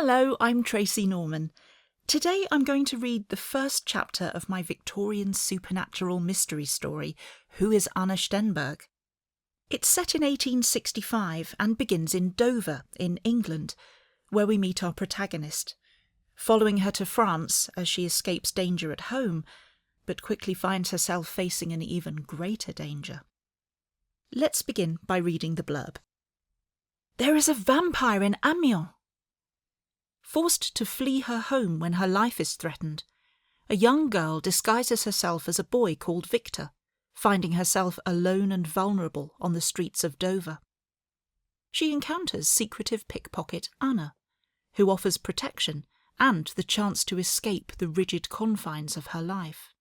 Hello, I'm Tracy Norman. Today I'm going to read the first chapter of my Victorian supernatural mystery story, Who is Anna Stenberg? It's set in 1865 and begins in Dover, in England, where we meet our protagonist, following her to France as she escapes danger at home, but quickly finds herself facing an even greater danger. Let's begin by reading the blurb. There is a vampire in Amiens. Forced to flee her home when her life is threatened, a young girl disguises herself as a boy called Victor, finding herself alone and vulnerable on the streets of Dover. She encounters secretive pickpocket Anna, who offers protection and the chance to escape the rigid confines of her life.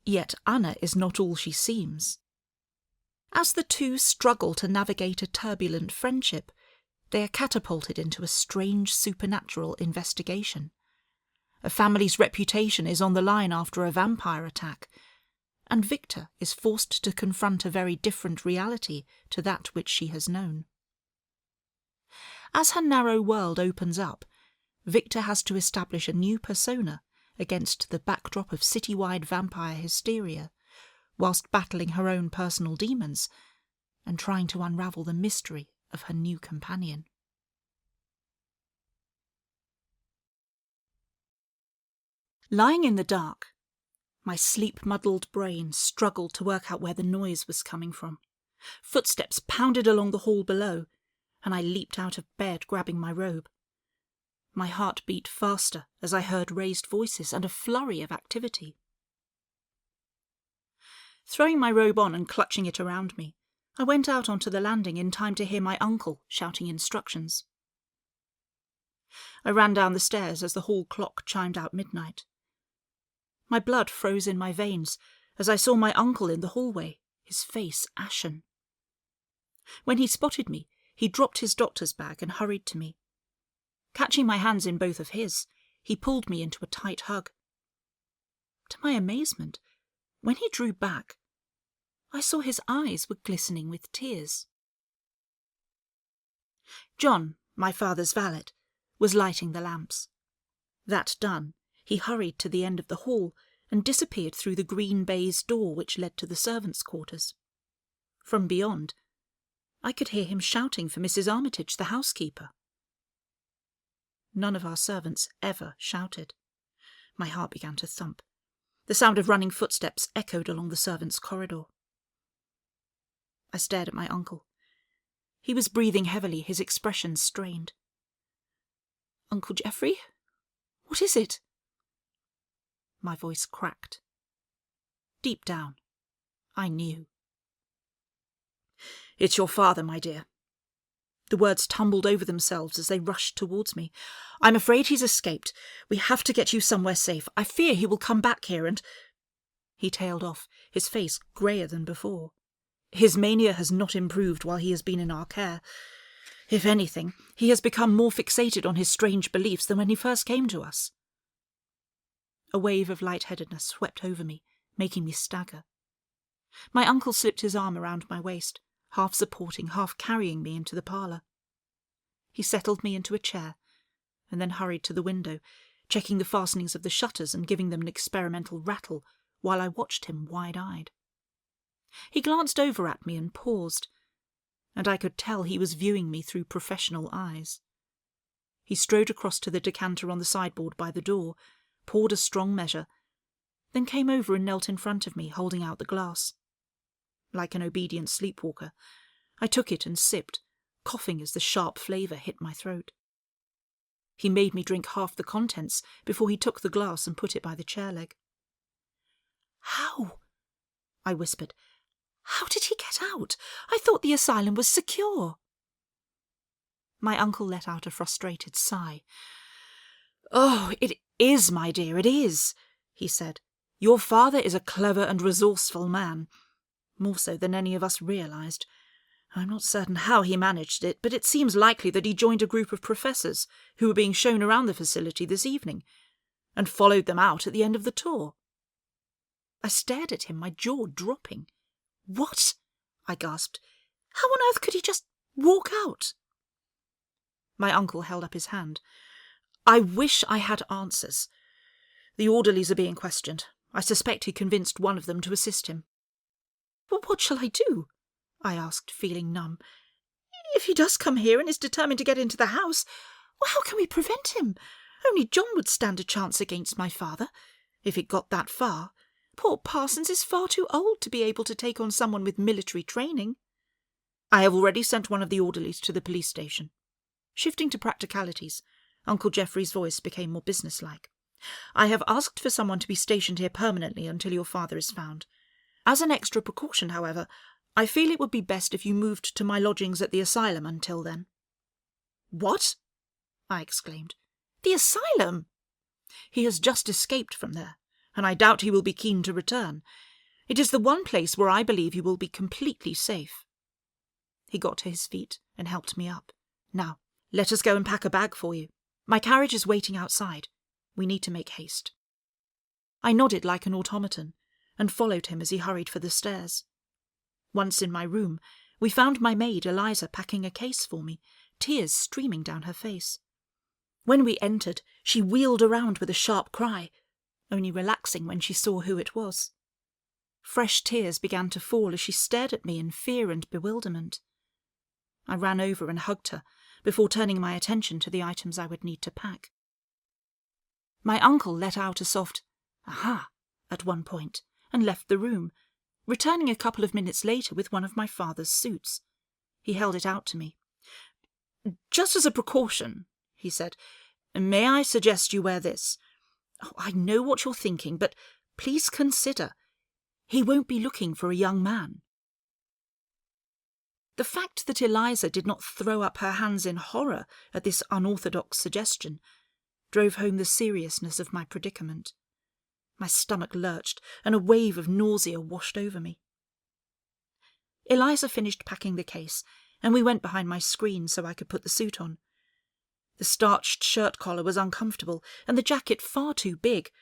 Yet Anna is not all she seems. As the two struggle to navigate a turbulent friendship, they are catapulted into a strange supernatural investigation. A family's reputation is on the line after a vampire attack, and Victor is forced to confront a very different reality to that which she has known. As her narrow world opens up, Victor has to establish a new persona against the backdrop of citywide vampire hysteria, whilst battling her own personal demons and trying to unravel the mystery of her new companion. Lying in the dark, my sleep-muddled brain struggled to work out where the noise was coming from. Footsteps pounded along the hall below, and I leaped out of bed, grabbing my robe. My heart beat faster as I heard raised voices and a flurry of activity. Throwing my robe on and clutching it around me, I went out onto the landing in time to hear my uncle shouting instructions. I ran down the stairs as the hall clock chimed out midnight. My blood froze in my veins as I saw my uncle in the hallway, his face ashen. When he spotted me, he dropped his doctor's bag and hurried to me. Catching my hands in both of his, he pulled me into a tight hug. To my amazement, when he drew back, I saw his eyes were glistening with tears. John, my father's valet, was lighting the lamps. That done, he hurried to the end of the hall and disappeared through the green baize door which led to the servants' quarters. From beyond, I could hear him shouting for Mrs. Armitage, the housekeeper. None of our servants ever shouted. My heart began to thump. The sound of running footsteps echoed along the servants' corridor. I stared at my uncle. He was breathing heavily, his expression strained. "Uncle Geoffrey? What is it?" My voice cracked. Deep down, I knew. "It's your father, my dear." The words tumbled over themselves as they rushed towards me. "I'm afraid he's escaped. We have to get you somewhere safe. I fear he will come back here and—" He tailed off, his face greyer than before. "His mania has not improved while he has been in our care. If anything, he has become more fixated on his strange beliefs than when he first came to us." A wave of lightheadedness swept over me, making me stagger. My uncle slipped his arm around my waist, half supporting, half carrying me into the parlour. He settled me into a chair, and then hurried to the window, checking the fastenings of the shutters and giving them an experimental rattle, while I watched him wide-eyed. He glanced over at me and paused, and I could tell he was viewing me through professional eyes. He strode across to the decanter on the sideboard by the door, poured a strong measure, then came over and knelt in front of me, holding out the glass. Like an obedient sleepwalker, I took it and sipped, coughing as the sharp flavour hit my throat. He made me drink half the contents before he took the glass and put it by the chair leg. "How?" I whispered. "How did he get out? I thought the asylum was secure." My uncle let out a frustrated sigh. "Oh, it is, my dear, it is," he said. "Your father is a clever and resourceful man, more so than any of us realised. I'm not certain how he managed it, but it seems likely that he joined a group of professors who were being shown around the facility this evening, and followed them out at the end of the tour." I stared at him, my jaw dropping. "What?" I gasped. "How on earth could he just walk out?" My uncle held up his hand. "I wish I had answers. The orderlies are being questioned. I suspect he convinced one of them to assist him." "But what shall I do?" I asked, feeling numb. "If he does come here and is determined to get into the house, how can we prevent him? Only John would stand a chance against my father, if it got that far. Poor Parsons is far too old to be able to take on someone with military training." "I have already sent one of the orderlies to the police station." Shifting to practicalities, Uncle Geoffrey's voice became more businesslike. "I have asked for someone to be stationed here permanently until your father is found. As an extra precaution, however, I feel it would be best if you moved to my lodgings at the asylum until then." "What?" I exclaimed. "The asylum?" "He has just escaped from there, and I doubt he will be keen to return. It is the one place where I believe you will be completely safe." He got to his feet and helped me up. "Now, let us go and pack a bag for you. My carriage is waiting outside. We need to make haste." I nodded like an automaton and followed him as he hurried for the stairs. Once in my room, we found my maid Eliza packing a case for me, tears streaming down her face. When we entered, she wheeled around with a sharp cry, only relaxing when she saw who it was. Fresh tears began to fall as she stared at me in fear and bewilderment. I ran over and hugged her, before turning my attention to the items I would need to pack. My uncle let out a soft "aha" at one point and left the room, returning a couple of minutes later with one of my father's suits. He held it out to me. "Just as a precaution," he said, "may I suggest you wear this? Oh, I know what you're thinking, but please consider. He won't be looking for a young man." The fact that Eliza did not throw up her hands in horror at this unorthodox suggestion drove home the seriousness of my predicament. My stomach lurched, and a wave of nausea washed over me. Eliza finished packing the case, and we went behind my screen so I could put the suit on. The starched shirt collar was uncomfortable, and the jacket far too big.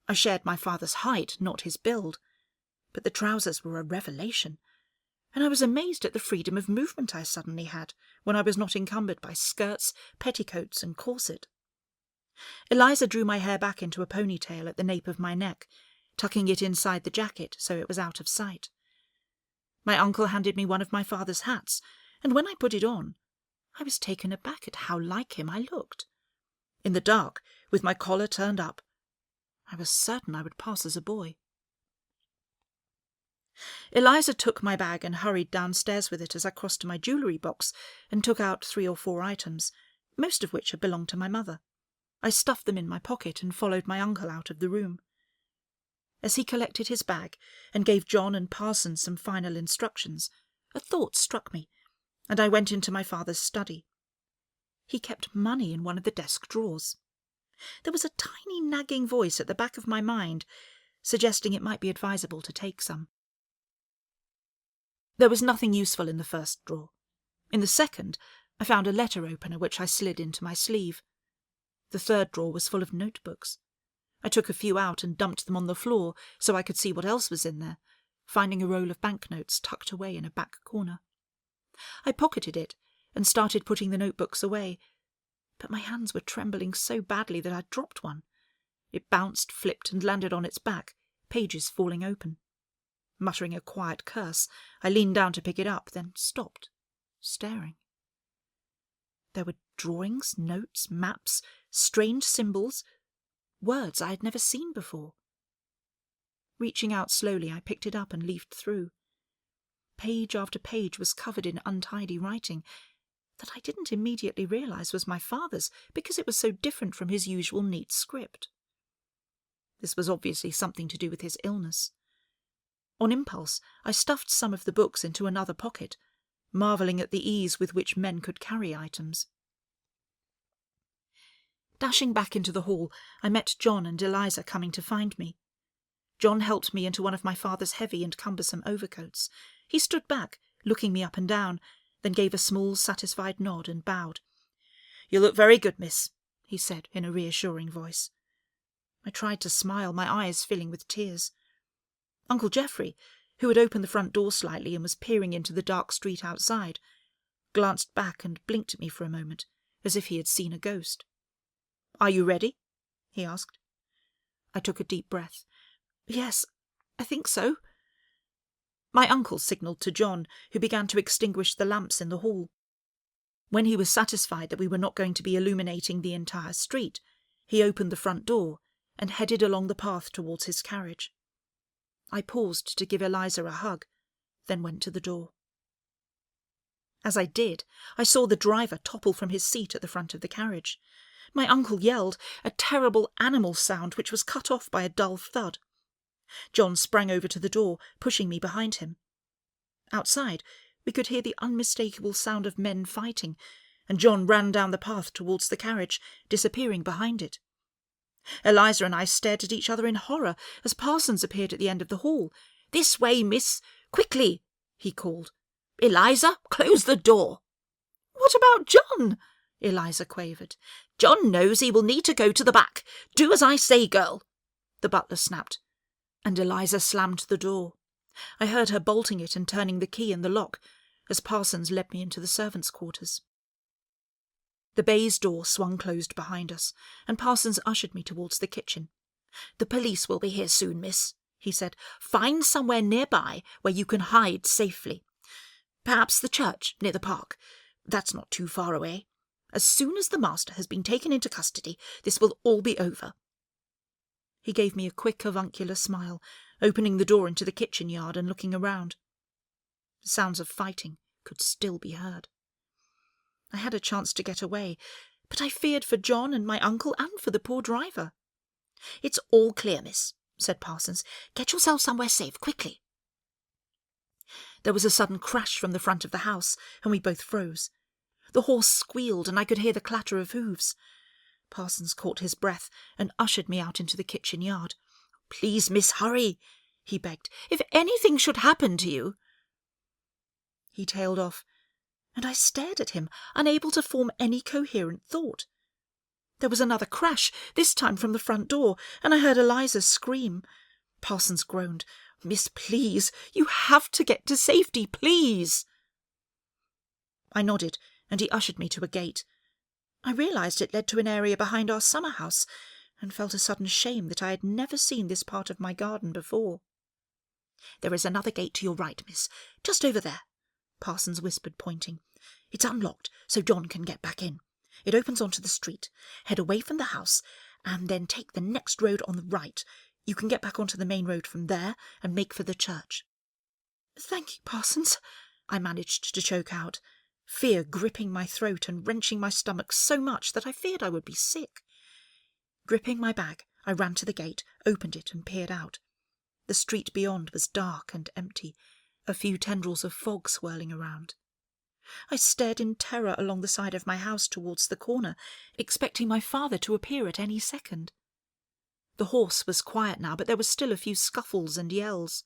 I shared my father's height, not his build. But the trousers were a revelation, and I was amazed at the freedom of movement I suddenly had when I was not encumbered by skirts, petticoats, and corset. Eliza drew my hair back into a ponytail at the nape of my neck, tucking it inside the jacket so it was out of sight. My uncle handed me one of my father's hats, and when I put it on, I was taken aback at how like him I looked. In the dark, with my collar turned up, I was certain I would pass as a boy. Eliza took my bag and hurried downstairs with it as I crossed to my jewellery box and took out 3 or 4 items, most of which had belonged to my mother. I stuffed them in my pocket and followed my uncle out of the room. As he collected his bag and gave John and Parsons some final instructions, a thought struck me, and I went into my father's study. He kept money in one of the desk drawers. There was a tiny nagging voice at the back of my mind, suggesting it might be advisable to take some. There was nothing useful in the first drawer. In the second, I found a letter opener which I slid into my sleeve. The third drawer was full of notebooks. I took a few out and dumped them on the floor so I could see what else was in there, finding a roll of banknotes tucked away in a back corner. I pocketed it and started putting the notebooks away, but my hands were trembling so badly that I dropped one. It bounced, flipped, and landed on its back, pages falling open. Muttering a quiet curse, I leaned down to pick it up, then stopped, staring. There were drawings, notes, maps, strange symbols, words I had never seen before. Reaching out slowly, I picked it up and leafed through. Page after page was covered in untidy writing that I didn't immediately realize was my father's because it was so different from his usual neat script. This was obviously something to do with his illness. On impulse, I stuffed some of the books into another pocket, marvelling at the ease with which men could carry items. Dashing back into the hall, I met John and Eliza coming to find me. John helped me into one of my father's heavy and cumbersome overcoats. He stood back, looking me up and down, then gave a small, satisfied nod and bowed. "You look very good, miss," he said in a reassuring voice. I tried to smile, my eyes filling with tears. Uncle Geoffrey, who had opened the front door slightly and was peering into the dark street outside, glanced back and blinked at me for a moment, as if he had seen a ghost. "Are you ready?" he asked. I took a deep breath. "Yes, I think so." My uncle signalled to John, who began to extinguish the lamps in the hall. When he was satisfied that we were not going to be illuminating the entire street, he opened the front door and headed along the path towards his carriage. I paused to give Eliza a hug, then went to the door. As I did, I saw the driver topple from his seat at the front of the carriage. My uncle yelled, a terrible animal sound which was cut off by a dull thud. John sprang over to the door, pushing me behind him. Outside, we could hear the unmistakable sound of men fighting, and John ran down the path towards the carriage, disappearing behind it. Eliza and I stared at each other in horror as Parsons appeared at the end of the hall. "This way, miss! Quickly!" he called. "Eliza, close the door." "What about John?" Eliza quavered. "John knows he will need to go to the back. Do as I say, girl," the butler snapped, and Eliza slammed the door. I heard her bolting it and turning the key in the lock as Parsons led me into the servants' quarters. The baize door swung closed behind us, and Parsons ushered me towards the kitchen. "The police will be here soon, miss," he said. "Find somewhere nearby where you can hide safely. Perhaps the church near the park. That's not too far away. As soon as the master has been taken into custody, this will all be over." He gave me a quick avuncular smile, opening the door into the kitchen yard and looking around. The sounds of fighting could still be heard. I had a chance to get away, but I feared for John and my uncle and for the poor driver. "It's all clear, miss," said Parsons. "Get yourself somewhere safe, quickly." There was a sudden crash from the front of the house, and we both froze. The horse squealed, and I could hear the clatter of hooves. Parsons caught his breath and ushered me out into the kitchen yard. "Please, miss, hurry," he begged. "If anything should happen to you—" He tailed off, and I stared at him, unable to form any coherent thought. There was another crash, this time from the front door, and I heard Eliza scream. Parsons groaned. "Miss, please, you have to get to safety, please." I nodded, and he ushered me to a gate. I realised it led to an area behind our summer house, and felt a sudden shame that I had never seen this part of my garden before. "There is another gate to your right, miss, just over there," Parsons whispered, pointing. "It's unlocked, so John can get back in. It opens onto the street. Head away from the house, and then take the next road on the right. You can get back onto the main road from there and make for the church." "Thank you, Parsons," I managed to choke out, fear gripping my throat and wrenching my stomach so much that I feared I would be sick. Gripping my bag, I ran to the gate, opened it and peered out. The street beyond was dark and empty, a few tendrils of fog swirling around. I stared in terror along the side of my house towards the corner, expecting my father to appear at any second. The horse was quiet now, but there was still a few scuffles and yells.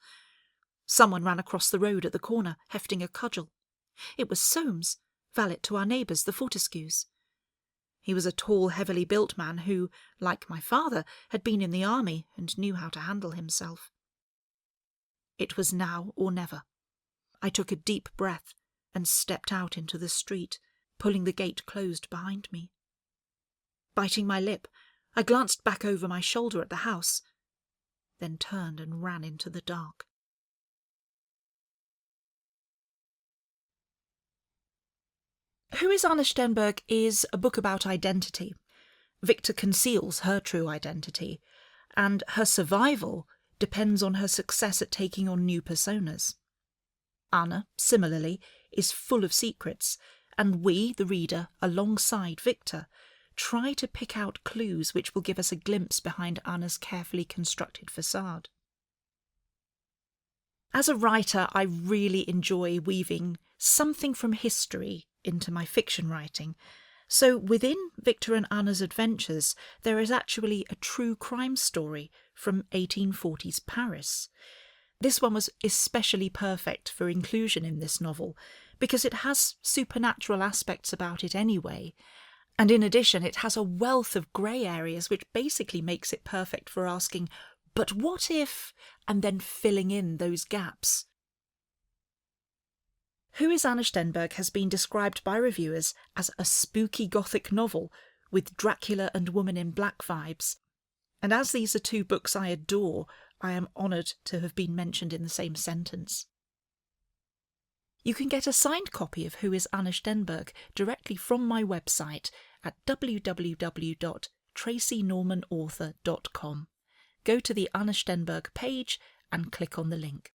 Someone ran across the road at the corner, hefting a cudgel. It was Soames, valet to our neighbours, the Fortescues. He was a tall, heavily built man who, like my father, had been in the army and knew how to handle himself. It was now or never. I took a deep breath and stepped out into the street, pulling the gate closed behind me. Biting my lip, I glanced back over my shoulder at the house, then turned and ran into the dark. Who is Anna Stenberg is a book about identity. Victor conceals her true identity, and her survival depends on her success at taking on new personas. Anna, similarly, is full of secrets, and we, the reader, alongside Victor, try to pick out clues which will give us a glimpse behind Anna's carefully constructed facade. As a writer, I really enjoy weaving something from history into my fiction writing. So within Victor and Anna's adventures, there is actually a true crime story from 1840s Paris. This one was especially perfect for inclusion in this novel, because it has supernatural aspects about it anyway, and in addition it has a wealth of grey areas which basically makes it perfect for asking, but what if, and then filling in those gaps. Who Is Anna Stenberg has been described by reviewers as a spooky gothic novel with Dracula and Woman in Black vibes. And as these are two books I adore, I am honoured to have been mentioned in the same sentence. You can get a signed copy of Who Is Anna Stenberg directly from my website at www.tracynormanauthor.com. Go to the Anna Stenberg page and click on the link.